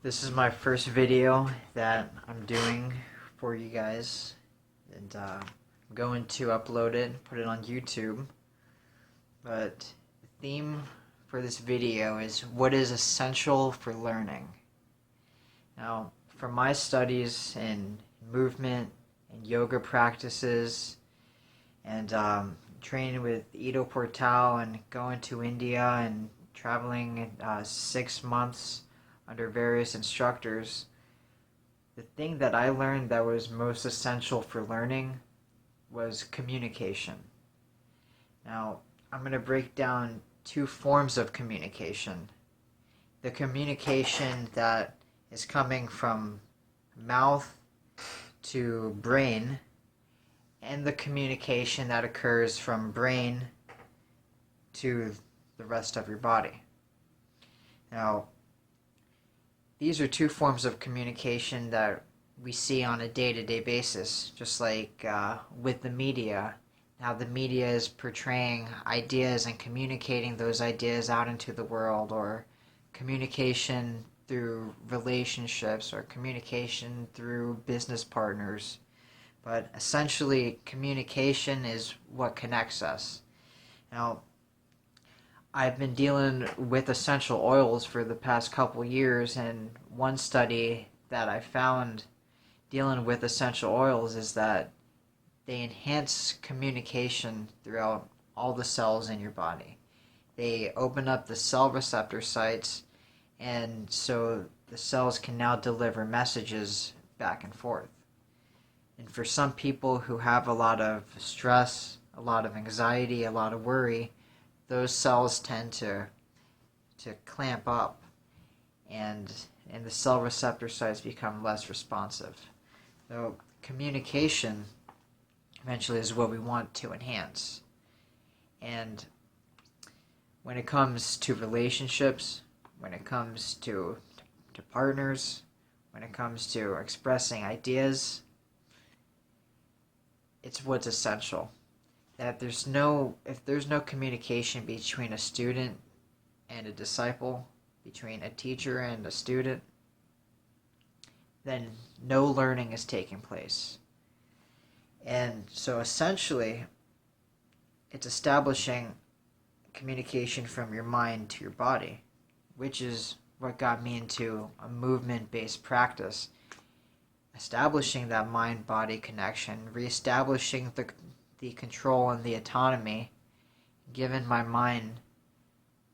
This is my first video that I'm doing for you guys, and I'm going to upload it, put it on YouTube. But the theme for this video is what is essential for learning. Now, from my studies in movement and yoga practices, and training with Ido Portal and going to India and traveling 6 months under various instructors, the thing that I learned that was most essential for learning was communication. Now, I'm going to break down two forms of communication. The communication that is coming from mouth to brain, and the communication that occurs from brain to the rest of your body. Now, these are two forms of communication that we see on a day-to-day basis, just like with the media. How the media is portraying ideas and communicating those ideas out into the world, or communication through relationships, or communication through business partners. But essentially, communication is what connects us. Now, I've been dealing with essential oils for the past couple years, and one study that I found dealing with essential oils is that they enhance communication throughout all the cells in your body. They open up the cell receptor sites, and so the cells can now deliver messages back and forth. And for some people who have a lot of stress, a lot of anxiety, a lot of worry, those cells tend to clamp up, and the cell receptor sites become less responsive. So communication eventually is what we want to enhance. And when it comes to relationships, when it comes to partners, when it comes to expressing ideas, it's what's essential. That if there's no communication between a student and a disciple, between a teacher and a student, then no learning is taking place. And so essentially, it's establishing communication from your mind to your body, which is what got me into a movement-based practice. Establishing that mind-body connection, reestablishing the control and the autonomy, giving my mind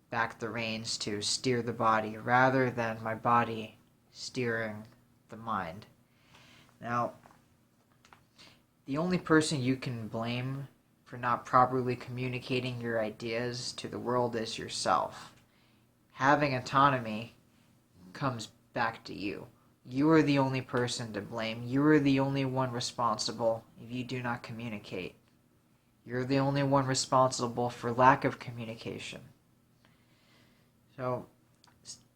back the reins to steer the body rather than my body steering the mind. Now, the only person you can blame for not properly communicating your ideas to the world is yourself. Having autonomy comes back to you. You are the only person to blame. You are the only one responsible if you do not communicate. You're the only one responsible for lack of communication. So,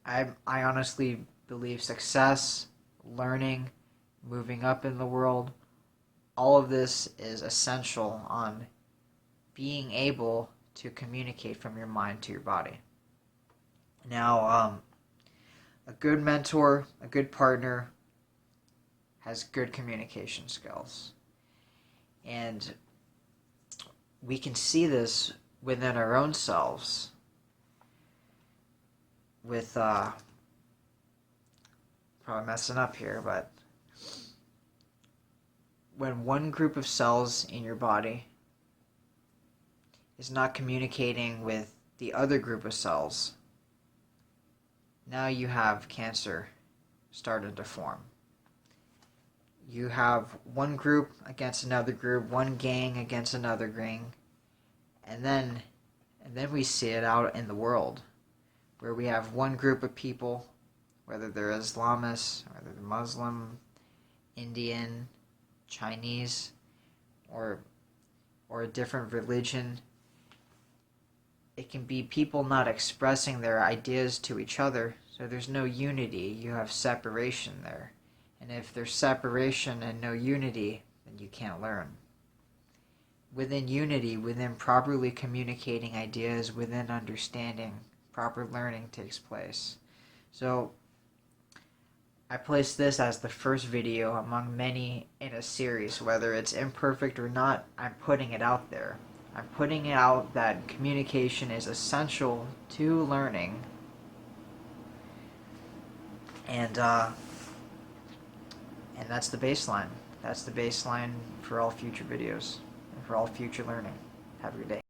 I honestly believe success, learning, moving up in the world, all of this is essential on being able to communicate from your mind to your body. Now, a good mentor, a good partner, has good communication skills. And we can see this within our own selves with, probably messing up here, but when one group of cells in your body is not communicating with the other group of cells, now you have cancer starting to form. You have one group against another group, one gang against another gang, and then we see it out in the world, where we have one group of people, whether they're Islamists, whether they're Muslim, Indian, Chinese, or a different religion. It can be people not expressing their ideas to each other, so there's no unity. You have separation there. And if there's separation and no unity, then you can't learn. Within unity, within properly communicating ideas, within understanding, proper learning takes place. So I place this as the first video among many in a series. Whether it's imperfect or not, I'm putting it out there. I'm putting it out that communication is essential to learning. And that's the baseline. That's the baseline for all future videos and for all future learning. Have a good day.